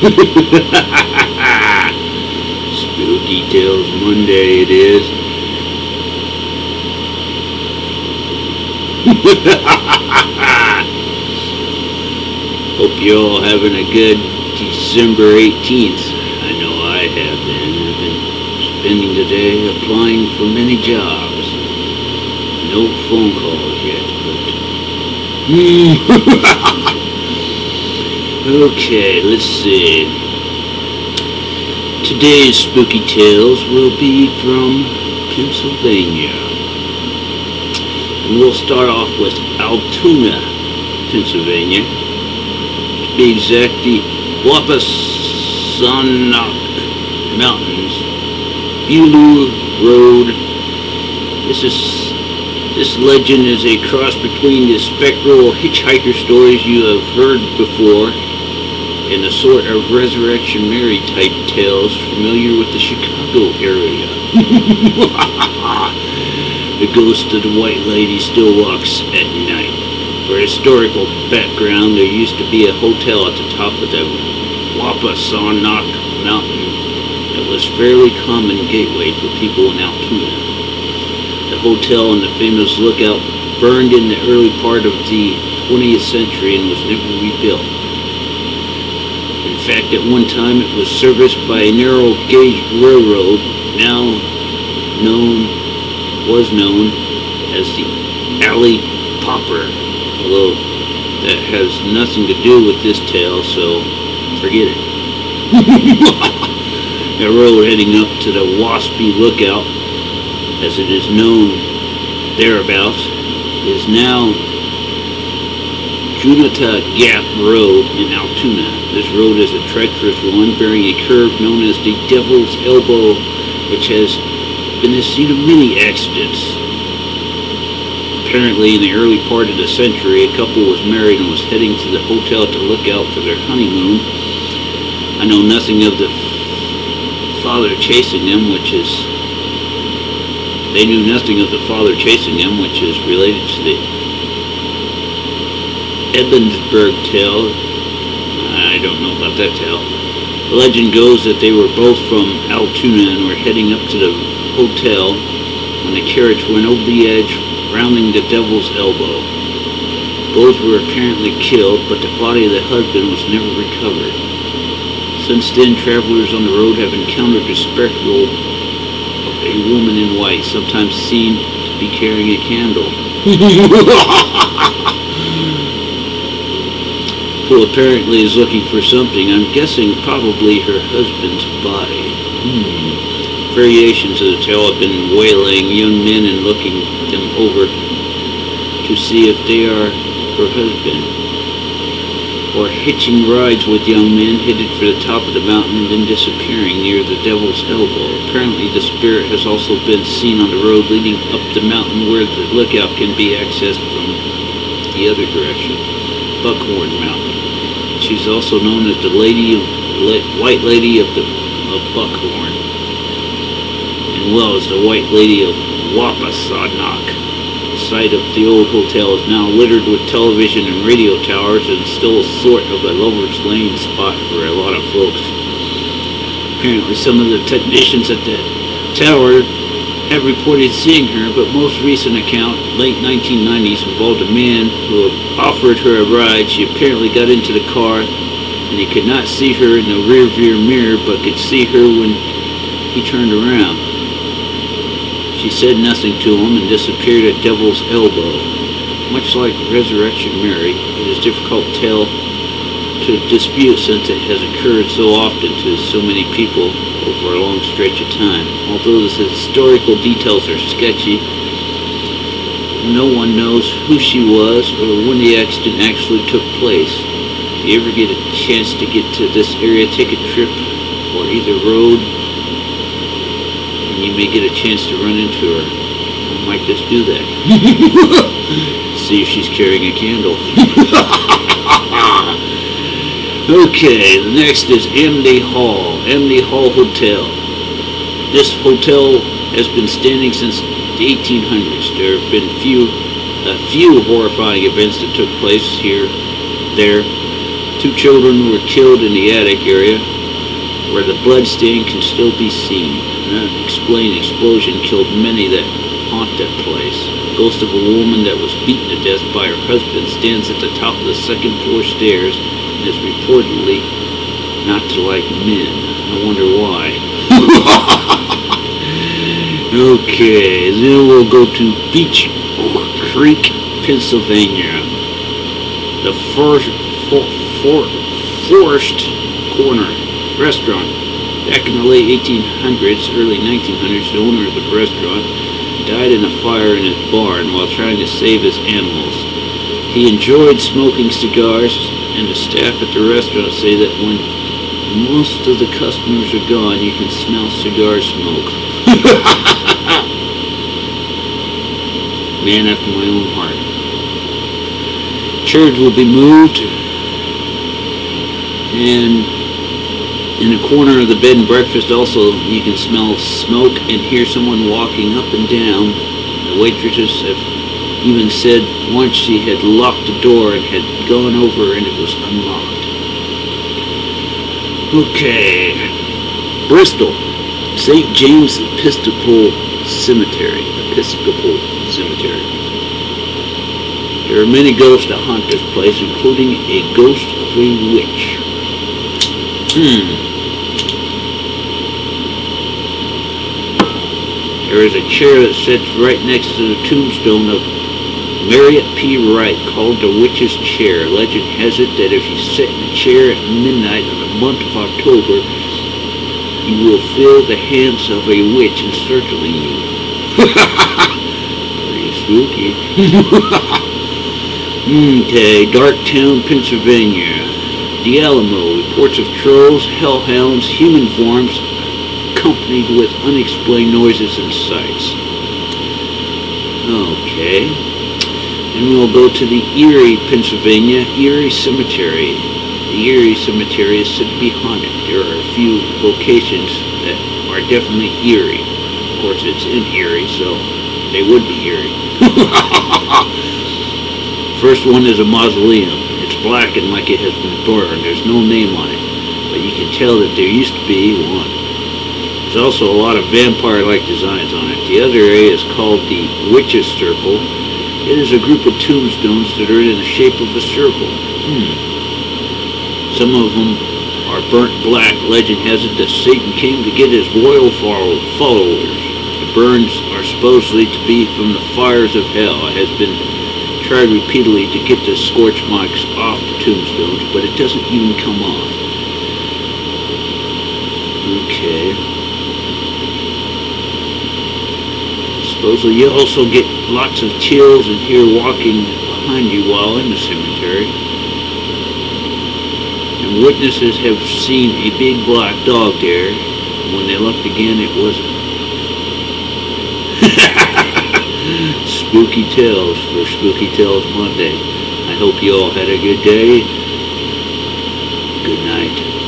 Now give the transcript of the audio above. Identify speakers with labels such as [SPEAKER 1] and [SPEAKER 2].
[SPEAKER 1] Spooky Tales Monday it is. Hope you're all having a good December 18th. I know I have been. I've been spending the day applying for many jobs. No phone calls yet, but... Okay, let's see. Today's Spooky Tales will be from Pennsylvania. And we'll start off with Altoona, Pennsylvania. To be exact, the Wampanoag Mountains, Beulah Road. This legend is a cross between the spectral hitchhiker stories you have heard before and a sort of Resurrection Mary type tales familiar with the Chicago area. The ghost of the White Lady still walks at night. For historical background, there used to be a hotel at the top of the Wampanoag Mountain that was a fairly common gateway for people in Altoona. The hotel and the famous lookout burned in the early part of the 20th century and was never rebuilt. In fact, at one time it was serviced by a narrow gauge railroad, was known as the Alley Popper, although that has nothing to do with this tale, so forget it. The road heading up to the Waspy Lookout, as it is known thereabouts, is now Junata Gap Road in Altoona. This road is a treacherous one bearing a curve known as the Devil's Elbow, which has been the scene of many accidents. Apparently, in the early part of the century, a couple was married and was heading to the hotel to look out for their honeymoon. I know nothing of the father chasing them, They knew nothing of the father chasing them, which is related to the Ebensburg tale. I don't know about that tale. The legend goes that they were both from Altoona and were heading up to the hotel when the carriage went over the edge, rounding the Devil's Elbow. Both were apparently killed, but the body of the husband was never recovered. Since then, travelers on the road have encountered the spectral a woman in white, sometimes seen to be carrying a candle, who apparently is looking for something. I'm guessing probably her husband's body. Variations of the tale have been waylaying young men and looking them over to see if they are her husband, or hitching rides with young men headed for the top of the mountain and then disappearing near the Devil's Elbow. Apparently the spirit has also been seen on the road leading up the mountain where the lookout can be accessed from the other direction, Buckhorn Mountain. She's also known as the White Lady of Buckhorn, and well as the White Lady of Wampanoag. The site of the old hotel is now littered with television and radio towers and still sort of a lover's lane spot for a lot of folks. Apparently some of the technicians at the tower have reported seeing her, but most recent account, late 1990s, involved a man who offered her a ride. She apparently got into the car and he could not see her in the rear view mirror, but could see her when he turned around. She said nothing to him and disappeared at Devil's Elbow. Much like Resurrection Mary, it is difficult to dispute since it has occurred so often to so many people over a long stretch of time. Although the historical details are sketchy, no one knows who she was or when the accident actually took place. If you ever get a chance to get to this area, take a trip or either road, you may get a chance to run into her. I might just do that. See if she's carrying a candle. Okay, the next is Amity Hall. Amity Hall Hotel. This hotel has been standing since the 1800s. There have been a few horrifying events that took place here, there, 2 children were killed in the attic area, where the blood stain can still be seen. An unexplained explosion killed many that haunt that place. The ghost of a woman that was beaten to death by her husband stands at the top of the 2nd floor stairs and is reportedly not to like men. I wonder why. Okay, then we'll go to Beach Creek, Pennsylvania. The Forest Corner restaurant. Back in the late 1800s, early 1900s, the owner of the restaurant died in a fire in his barn while trying to save his animals. He enjoyed smoking cigars, and the staff at the restaurant say that when most of the customers are gone, you can smell cigar smoke. Man after my own heart. Church will be moved, and in the corner of the bed and breakfast also you can smell smoke and hear someone walking up and down. The waitresses have even said once she had locked the door and had gone over and it was unlocked. Okay, Bristol, St. James Episcopal Cemetery. There are many ghosts that haunt this place, including a ghost of a witch. There is a chair that sits right next to the tombstone of Marriott P. Wright, called the Witch's Chair. Legend has it that if you sit in the chair at midnight in the month of October, you will feel the hands of a witch encircling you. Pretty spooky. Okay, Darktown, Pennsylvania. The Alamo, reports of trolls, hellhounds, human forms, accompanied with unexplained noises and sights. Okay. And we'll go to the Erie, Pennsylvania, Erie Cemetery. The Erie Cemetery is said to be haunted. There are a few locations that are definitely eerie. Of course, it's in Erie, so they would be eerie. First one is a mausoleum. It's blackened like it has been burned. There's no name on it, but you can tell that there used to be one. There's also a lot of vampire-like designs on it. The other area is called the Witch's Circle. It is a group of tombstones that are in the shape of a circle. Some of them are burnt black. Legend has it that Satan came to get his loyal followers. The burns are supposedly to be from the fires of hell. It has been tried repeatedly to get the scorch marks off the tombstones, but it doesn't even come off. Okay. Supposedly you also get lots of chills and hear walking behind you while in the cemetery. And witnesses have seen a big black dog there. When they looked again, it wasn't. Spooky Tales for Spooky Tales Monday. I hope you all had a good day. Good night.